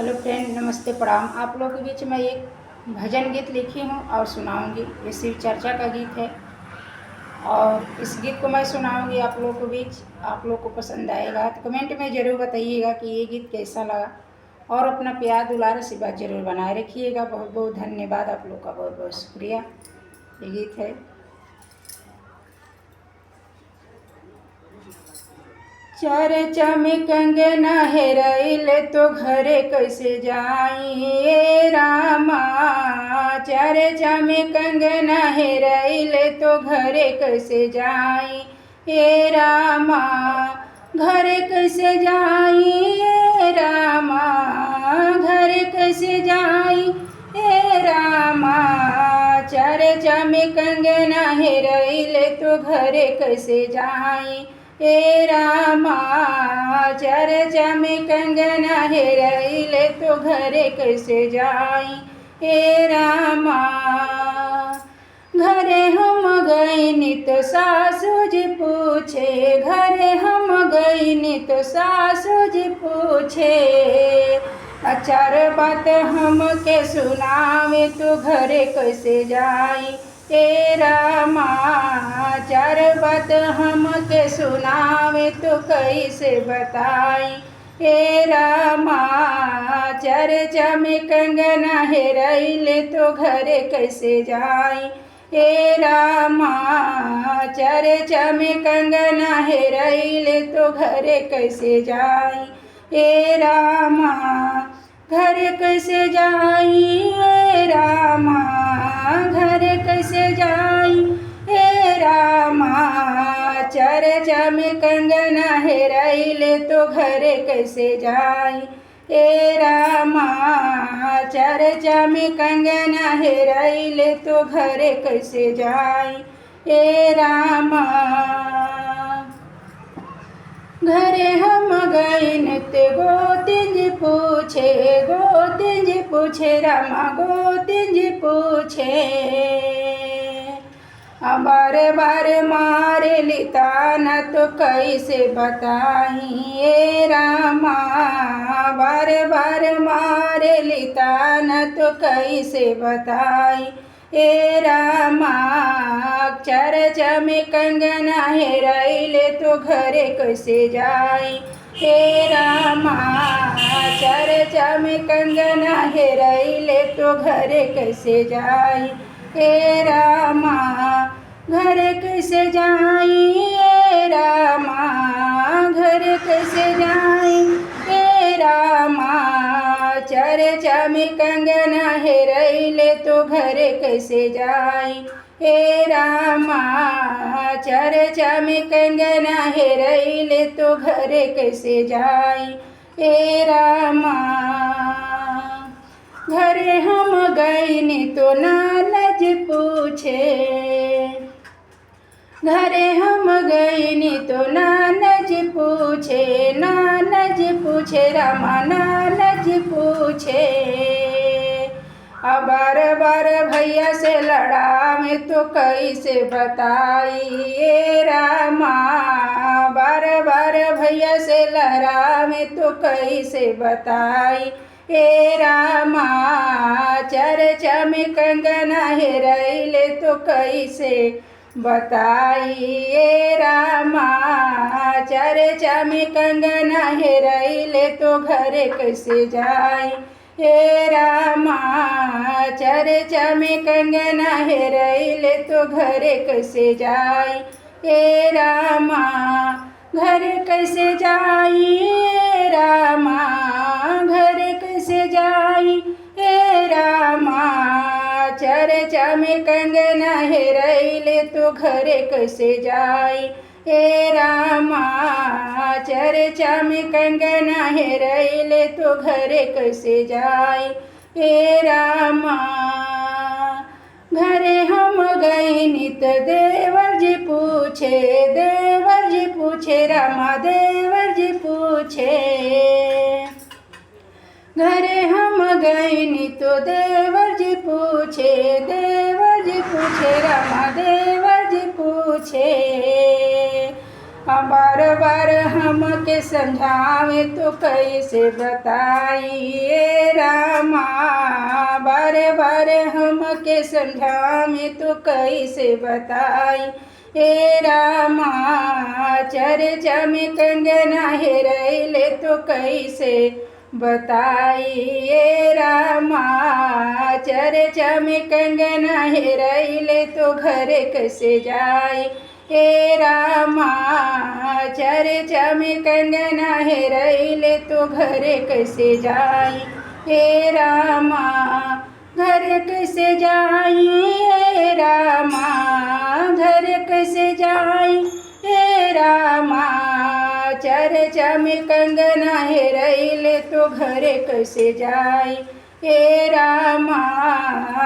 Hello friend, नमस्ते, प्रणाम। आप लोगों के बीच में एक भजन गीत लिखी हूँ और सुनाऊंगी। ये शिव चर्चा का गीत है और इस गीत को मैं सुनाऊंगी आप लोगों के बीच। आप लोग को पसंद आएगा तो कमेंट में ज़रूर बताइएगा कि ये गीत कैसा लगा, और अपना प्यार दुलार आशीर्वाद जरूर बनाए रखिएगा। बहुत बहुत धन्यवाद, आप लोग का बहुत बहुत शुक्रिया। ये गीत है। चर्चा में कंगना हेराइल तो घरे कैसे जाई रामा। चर्चा में कंगना हेराइल तो घरे कैसे जाई हे रामा। घरे कैसे जाई रामा, घरे कैसे जाई हे रामा। चर्चा में कंगना हेराइल तो घरे कैसे जाई हे रामा। चर्चा में कंगना हेराइल तो घरे कैसे जाई हे रामा। घरे हम गईनी तो सासू जी पूछे, घरे हम गईनी तो सासू जी पूछे। अचार बात हमके सुनावे तो घरे कैसे जाई हे रामा। चार बात हमके सुनावे तो कैसे बताई हे रामा। चर्चा में कंगना हेराइल तो घरे कैसे जाई हे रामा। चर्चा में कंगना हेराइल तो घरे कैसे जाई हे रामा। घरे कैसे जाई हे रामा, घरे कैसे जाई हे रामा। चर्चा में कंगना हेराइल तो घरे कैसे जाई हे रामा। चर्चा में कंगना हेराइल तो घरे कैसे जाई हे रामा। घरे हम गईन ते गोतिन जी पूछे, गोतिन जी पूछे रामा, गोतिन जी पूछे। बार बार मारे लिताना तो कैसे बताई हे रामा। बार बार मारे लिताना तो कैसे बताई हे रामा। चर्चा में कंगना हेराइल तो घरे कैसे जाई हे रामा। चर्चा में कंगना हेराइल तो घरे कैसे जाई हे रामा। घरे कैसे जाई हे रामा, घरे कैसे जाई हे रामा। चर्चा में कंगना हेराइल तो घरे कैसे जाई हे रामा। चर्चा में कंगना हेराइल तो घरे कैसे जाई हे रामा। घरे हम गईनी तो नानज पूछे, घरे हम गईनी तो नानज पूछे, नानज पूछे रामा, नानज पूछे। बार बार भैया से लड़ावे तो कैसे बताई हे रामा। बार बार भैया से लड़ावे तो कैसे बताई हे रामा। चर्चा में कंगना हेराइल तो कैसे बताई हे रामा। चर्चा में कंगना हेराइल तो घरे कैसे जाई हे रामा। चर्चा में कंगना हेराइल तो घरे कैसे जाई हे रामा। घरे कैसे जाई हे रामा, घरे कैसे जाई हे रामा। चर्चा में कंगना हेराइल तो घरे कैसे जाई हे रामा। चर्चा में कंगना हेराइल तो घरे कैसे जाई हे रामा। घरे हम गईनी तो देवर जी पूछे, देवर जी पूछे रामा, देवर जी पूछे। घरे हम गईनी तो देवर जी पूछे, देवर जी पूछे रामा, देवर जी पूछे। बार बार हमके समझावे तो कैसे बताइए रामा। बार बार हमके समझावे तो कैसे बताई हे रामा। चर्चा में कंगना हेरैले तो कैसे बताइए रामा। चर्चा में कंगना हेरैले तो घर कैसे जाई हे रामा। चर्चा में कंगना हेरैले तो घर कैसे जाई हे रामा। घर कैसे जाई हे रामा। घर कैसे जाई हे रामा। चर्चा में कंगना हेरैले तो घर कैसे जाई हे रामा।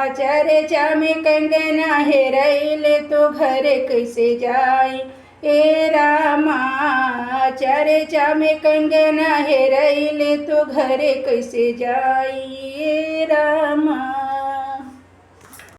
चर्चा में कंगना हेरैले तो घर कैसे जाई हे रामा। चर्चा में कंगना हेरैले तो घर कैसे जाई।